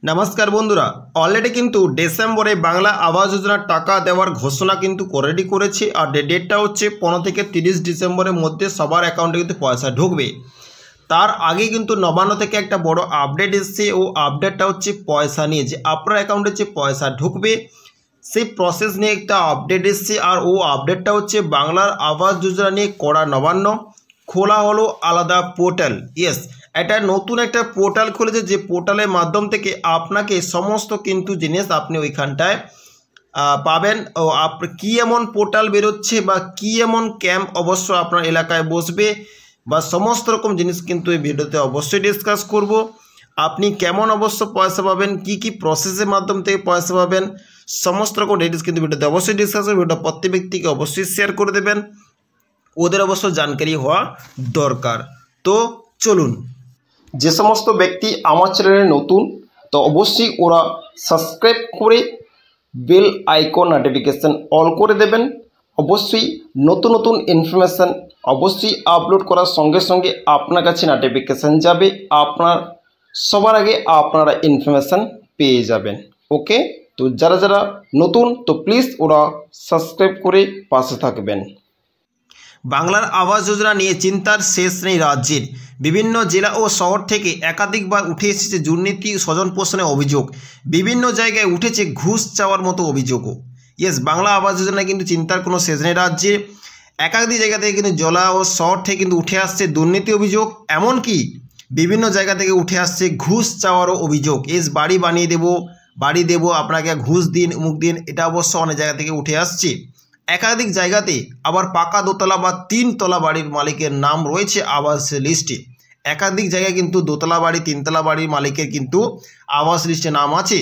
नमस्कार बंधुरा अलरेडी किन्तु डिसेम्बरे बांगला आवास योजनार टाका देवार घोषणा किन्तु रेडी करेছে और डेटटा হচ্ছে 15 থেকে 30 डिसेम्बरेर मध्य सबार अ্যাকাউন্টে किन्तु पयसा ढुकबे। तार आगे किन्तु नबान्न থেকে একটা বড় আপডেট এসেছে ও আপডেটটা হচ্ছে পয়সা নিয়ে যে আপনার অ্যাকাউন্টে যে পয়সা ঢুকবে সেই প্রসেস নিয়ে একটা আপডেট এসেছে আর ও আপডেটটা হচ্ছে বাংলার আবাস যোজনা নিয়ে করা নবান্ন খোলা হলো আলাদা পোর্টাল। ইয়েস, এটা নতুন একটা পোর্টাল খুলেছে যে পোর্টালের মাধ্যম থেকে আপনাকে সমস্ত কিন্তু জিনিস আপনি ওইখানটায় পাবেন। ও কি এমন পোর্টাল বেরোচ্ছে বা কি এমন ক্যাম্প অবশ্য আপনার এলাকায় বসবে বা সমস্ত রকম জিনিস কিন্তু এই ভিডিওতে অবশ্যই ডিসকাস করব। আপনি কেমন অবশ্য পয়সা পাবেন, কি প্রসেসের মাধ্যম থেকে পয়সা পাবেন, সমস্ত রকম ডিটেলস কিন্তু ভিডিওতে অবশ্যই ডিসকাস করব। ভিডিওটা প্রত্যেক ব্যক্তিকে অবশ্যই শেয়ার করে দেবেন, ওদের অবশ্য জানকারি হওয়া দরকার। তো চলুন, যে সমস্ত ব্যক্তি আমার চ্যানেলে নতুন তো অবশ্যই ওরা সাবস্ক্রাইব করে বেল আইকন নোটিফিকেশন অল করে দেবেন। অবশ্যই নতুন নতুন ইনফরমেশান অবশ্যই আপলোড করার সঙ্গে সঙ্গে আপনার কাছে নোটিফিকেশান যাবে, আপনার সবার আগে আপনারা ইনফরমেশান পেয়ে যাবেন। ওকে, তো যারা যারা নতুন তো প্লিজ ওরা সাবস্ক্রাইব করে পাশে থাকবেন। বাংলার আবাস যোজনা নিয়ে চিন্তার শেষ নেই রাজ্যের। বিভিন্ন জেলা ও শহর থেকে একাধিকবার উঠে এসেছে দুর্নীতি স্বজন পোষণের অভিযোগ, বিভিন্ন জায়গায় উঠেছে ঘুষ চাওয়ার মতো অভিযোগও। ইয়েস, বাংলা আবাস যোজনা কিন্তু চিন্তার কোনো শেষ নেই রাজ্যে। একাধিক জায়গা থেকে কিন্তু জেলা ও শহর থেকে কিন্তু উঠে আসছে দুর্নীতি অভিযোগ, এমনকি বিভিন্ন জায়গা থেকে উঠে আসছে ঘুষ চাওয়ারও অভিযোগ। ইয়েস, বাড়ি বানিয়ে দেবো, বাড়ি দেবো, আপনাকে ঘুষ দিন, অমুক দিন, এটা অবশ্য অনেক জায়গা থেকে উঠে আসছে। একাধিক জায়গাতে আবার পাকা দোতলা বা 3 তলা বাড়ির মালিকের নাম রয়েছে আবাস লিস্টে। একাধিক জায়গায় কিন্তু দোতলা বাড়ি 3 তলা বাড়ির মালিকের কিন্তু আবাস লিস্টে নাম আছে।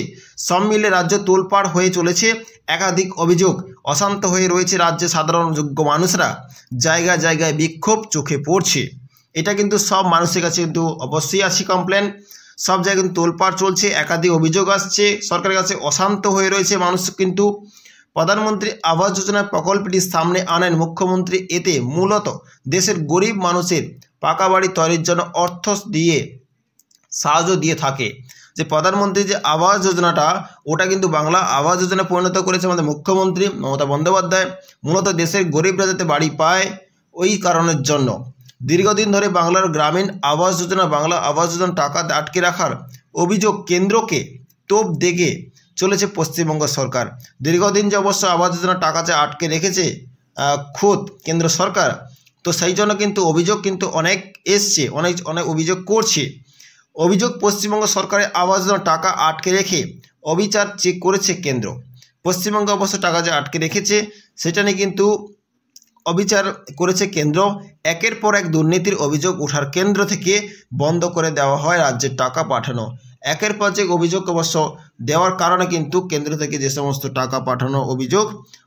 সব মিলে রাজ্য তোলপাড় হয়ে চলেছে একাধিক অভিযোগ। অশান্ত হয়ে রয়েছে রাজ্যে সাধারণ যোগ্য মানুষরা, জায়গায় জায়গায় বিক্ষোভ চোখে পড়ছে। এটা কিন্তু সব মানুষের কাছে কিন্তু অবশ্যই আছে কমপ্লেন, সব জায়গায় কিন্তু তোলপাড় চলছে, একাধিক অভিযোগ আসছে, সরকারের কাছে অশান্ত হয়ে রয়েছে মানুষ। কিন্তু প্রধানমন্ত্রী আবাস যোজনা প্রকল্পটি সামনে আনেন মুখ্যমন্ত্রী। এতে মূলত দেশের গরিব মানুষের পাকা বাড়ি তৈরির জন্য অর্থ দিয়ে সাহায্য দিয়ে থাকে। যে প্রধানমন্ত্রী যে আবাস যোজনাটা ওটা কিন্তু বাংলা আবাস যোজনা পরিণত করেছে আমাদের মুখ্যমন্ত্রী মমতা বন্দ্যোপাধ্যায়, মূলত দেশের গরিবরা যাতে বাড়ি পায় ওই কারণের জন্য। দীর্ঘদিন ধরে বাংলার গ্রামীণ আবাস যোজনা বাংলা আবাস যোজনা টাকা আটকে রাখার অভিযোগ কেন্দ্রকে তোপ দেগে চলেছে পশ্চিমবঙ্গ সরকার। দীর্ঘদিন যে অবশ্য আবাস যোজনা টাকা যে আটকে রেখেছে খোদ কেন্দ্র সরকার, তো সেই জন্য কিন্তু অভিযোগ কিন্তু অনেক এসছে, অনেক অভিযোগ করছে। অভিযোগ পশ্চিমবঙ্গ সরকারের আবাস যোজনা টাকা আটকে রেখে অবিচার চেক করেছে কেন্দ্র। পশ্চিমবঙ্গে অবশ্য টাকা যে আটকে রেখেছে সেটা নিয়ে কিন্তু অবিচার করেছে কেন্দ্র। একের পর এক দুর্নীতির অভিযোগ ওঠার কেন্দ্র থেকে বন্ধ করে দেওয়া হয় রাজ্যের টাকা পাঠানো। একের পর এক অভিযোগ অবশ্য দেওয়ার কারণে কিন্তু কেন্দ্র থেকে যে সমস্ত টাকা পাঠানো অভিযোগ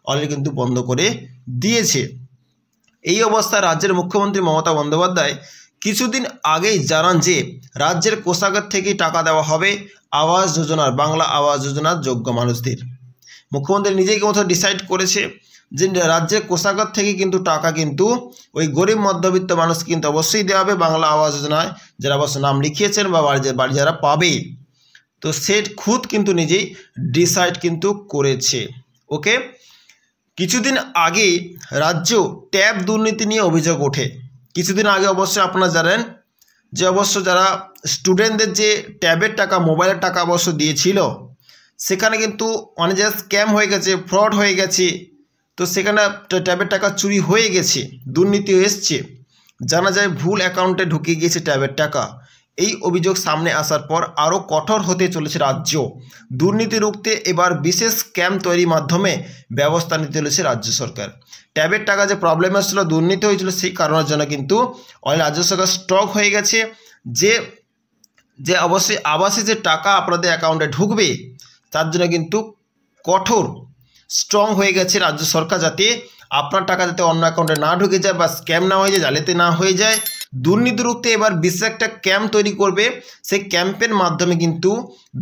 অলরেডি কিন্তু বন্ধ করে দিয়েছে। এই অবস্থায় রাজ্যের মুখ্যমন্ত্রী মমতা বন্দ্যোপাধ্যায় কিছুদিন আগেই জানান যে রাজ্যের কোষাগার থেকেই টাকা দেওয়া হবে আবাস যোজনার বাংলা আবাস যোজনার যোগ্য মানুষদের। মুখ্যমন্ত্রী নিজেই মতো ডিসাইড করেছে যে রাজ্যের কোষাগার থেকে কিন্তু টাকা কিন্তু ওই গরিব মধ্যবিত্ত মানুষ কিন্তু অবশ্যই দেওয়া হবে বাংলা আবাস যোজনায়, যারা অবশ্য নাম লিখিয়েছেন বা বাড়ি যারা পাবে। তো সে খুদ কিন্তু নিজেই ডিসাইড কিন্তু করেছে। ওকে, কিছুদিন আগে রাজ্য ট্যাব দুর্নীতি নিয়ে অভিযোগ ওঠে। কিছুদিন আগে অবশ্যই আপনারা জানেন যে অবশ্য যারা স্টুডেন্টদের যে ট্যাবের টাকা মোবাইলের টাকা অবশ্য দিয়েছিল সেখানে কিন্তু অনেক জায়গায় স্ক্যাম হয়ে গেছে, ফ্রড হয়ে গেছে। তো সেখানে ট্যাবের টাকা চুরি হয়ে গেছে, দুর্নীতি এসছে, জানা যায় ভুল অ্যাকাউন্টে ঢুকে গিয়েছে ট্যাবের টাকা। এই অভিযোগ সামনে আসার পর আরও কঠোর হতে চলেছে রাজ্য। দুর্নীতি রুখতে এবার বিশেষ ক্যাম্প তৈরির মাধ্যমে ব্যবস্থা নিতে চলেছে রাজ্য সরকার। ট্যাবের টাকা যে প্রবলেম এসেছিলো, দুর্নীতি হয়েছিল, সেই কারণের জন্য কিন্তু অনেক রাজ্য সরকার স্টক হয়ে গেছে যে অবশ্যই আবাসে যে টাকা আপনাদের অ্যাকাউন্টে ঢুকবে তার জন্য কিন্তু কঠোর স্ট্রং হয়ে গেছে রাজ্য সরকার, যাতে আপনার টাকা যাতে অন্য অ্যাকাউন্টে না ঢুকে যায় বা স্ক্যাম না হয়ে যায়, জালিয়াতি না হয়ে যায়। দুর্নীতি রুখতে এবার বিশেষ একটা ক্যাম্প তৈরি করবে, সেই ক্যাম্পের মাধ্যমে কিন্তু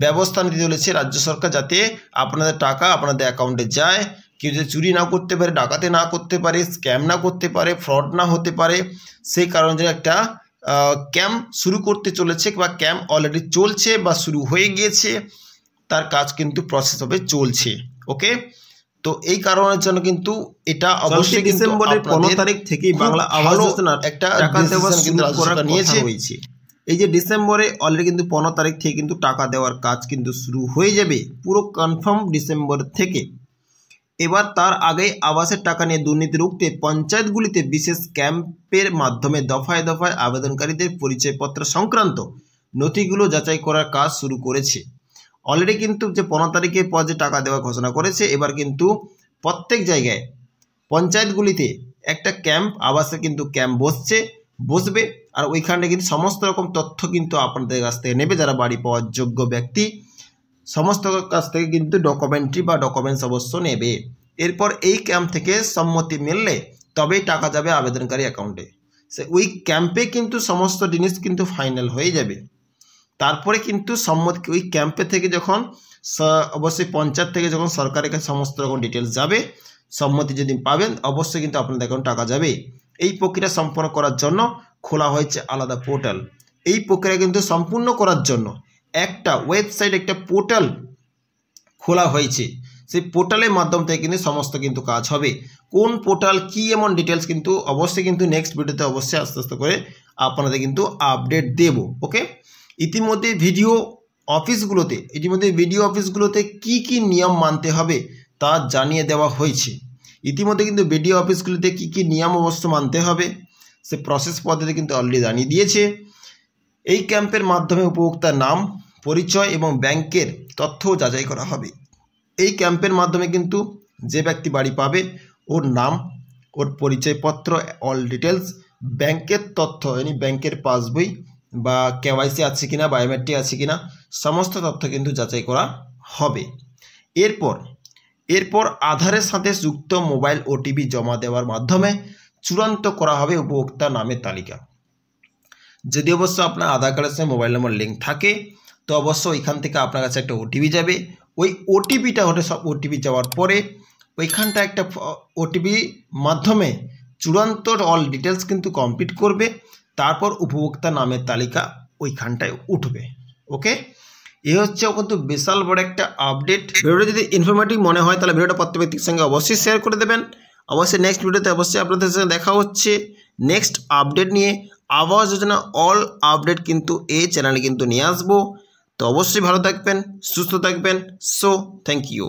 ব্যবস্থা নিতে চলেছে রাজ্য সরকার, যাতে আপনাদের টাকা আপনাদের অ্যাকাউন্টে যায়, কেউ যদি চুরি না করতে পারে, ডাকাতি না করতে পারে, স্ক্যাম না করতে পারে, ফ্রড না হতে পারে। সেই কারণে একটা ক্যাম্প শুরু করতে চলেছে বা ক্যাম্প অলরেডি চলছে বা শুরু হয়ে গিয়েছে। তার কাজ কিন্তু প্রসেস হবে চলছে। ওকে, তো এই কারণের জন্য কিন্তু এটা অবশ্যই ডিসেম্বরের 15 তারিখ থেকেই বাংলা আবাস যোজনার একটা টাকা দেওয়া কিন্তু সরকার নিয়েছে। এই যে ডিসেম্বরে অলরেডি কিন্তু 15 তারিখ থেকে কিন্তু টাকা দেওয়ার কাজ কিন্তু শুরু হয়ে যাবে, পুরো কনফার্ম ডিসেম্বর থেকে। এবার তার আগে আবাসের টাকা নিয়ে দুর্নীতি রুখতে পঞ্চায়েতগুলিতে বিশেষ ক্যাম্পের মাধ্যমে দফায় দফায় আবেদনকারীদের পরিচয়পত্র সংক্রান্ত নথিগুলো যাচাই করার কাজ শুরু করেছে। অলরেডি কিন্তু যে 15 তারিখের পর যে টাকা দেওয়ার ঘোষণা করেছে, এবার কিন্তু প্রত্যেক জায়গায় পঞ্চায়েতগুলিতে একটা ক্যাম্প, আবাসের কিন্তু ক্যাম্প বসবে, আর ওইখানে কিন্তু সমস্ত রকম তথ্য কিন্তু আপনাদের কাছ থেকে নেবে, যারা বাড়ি পাওয়ার যোগ্য ব্যক্তি সমস্ত কাছ থেকে কিন্তু ডকুমেন্টারি বা ডকুমেন্টস অবশ্য নেবে। এরপর এই ক্যাম্প থেকে সম্মতি মিললে তবেই টাকা যাবে আবেদনকারী অ্যাকাউন্টে। ওই ক্যাম্পে কিন্তু সমস্ত জিনিস কিন্তু ফাইনাল হয়ে যাবে। তারপরে কিন্তু সম্মতি ওই ক্যাম্পে থেকে যখন অবশ্যই পঞ্চায়েত থেকে যখন সরকারের কাছে সমস্ত রকম ডিটেলস যাবে, সম্মতি যদি পাবেন অবশ্যই কিন্তু আপনাদের অ্যাকাউন্টে টাকা যাবে। এই প্রক্রিয়া সম্পন্ন করার জন্য খোলা হয়েছে আলাদা পোর্টাল। এই প্রক্রিয়া কিন্তু সম্পূর্ণ করার জন্য একটা ওয়েবসাইট, একটা পোর্টাল খোলা হয়েছে। সেই পোর্টালের মাধ্যম থেকে কিন্তু সমস্ত কিন্তু কাজ হবে। কোন পোর্টাল কি এমন ডিটেলস কিন্তু অবশ্যই কিন্তু নেক্সট ভিডিওতে অবশ্যই আস্তে আস্তে করে আপনাদের কিন্তু আপডেট দেব। ওকে, ইতিমধ্যে ভিডিও অফিসগুলোতে কি নিয়ম মানতে হবে তা জানিয়ে দেওয়া হয়েছে। ইতিমধ্যে কিন্তু ভিডিও অফিসগুলোতে কি নিয়ম অবশ্য মানতে হবে সে প্রসেস পদ্ধতি কিন্তু অলরেডি জানিয়ে দিয়েছে। এই ক্যাম্পের মাধ্যমে উপভোক্তার নাম, পরিচয় এবং ব্যাংকের তথ্য যাচাই করা হবে। এই ক্যাম্পের মাধ্যমে কিন্তু যে ব্যক্তি বাড়ি পাবে ওর নাম, ওর পরিচয়পত্র, অল ডিটেলস, ব্যাংকের তথ্য, মানে ব্যাংকের পাসবই বা কেওয়াইসি আছে কিনা, বায়োমেট্রিক আছে কিনা, সমস্ত তথ্য কিন্তু যাচাই করা হবে। এরপর আধারের সাথে যুক্ত মোবাইল ওটিপি জমা দেওয়ার মাধ্যমে চূড়ান্ত করা হবে উপভোক্তা নামের তালিকা। যদি অবশ্য আপনার আধার কার্ডের সঙ্গে মোবাইল নম্বর লিঙ্ক থাকে তো অবশ্যই ওইখান থেকে আপনার কাছে একটা ওটিপি যাবে। ওই ওটিপিটা সব ওটিপি যাওয়ার পরে ওইখানটা একটা ওটিপি মাধ্যমে চূড়ান্ত অল ডিটেলস কিন্তু কমপ্লিট করবে, তারপর উপভোক্তা নামের তালিকা ওইখানটায় উঠবে। ওকে, এ হচ্ছে কিন্তু বিশাল বড় একটা আপডেট। ভিডিওটা যদি ইনফরমেটিভ মনে হয় তাহলে ভিডিওটা প্রত্যেক ব্যক্তির সঙ্গে অবশ্যই শেয়ার করে দেবেন। অবশ্যই নেক্সট ভিডিওতে অবশ্যই আপনাদের সঙ্গে দেখা হচ্ছে নেক্সট আপডেট নিয়ে। আবাস যোজনা অল আপডেট কিন্তু এই চ্যানেলে কিন্তু নিয়ে আসবো। তো অবশ্যই ভালো থাকবেন, সুস্থ থাকবেন। So thank you.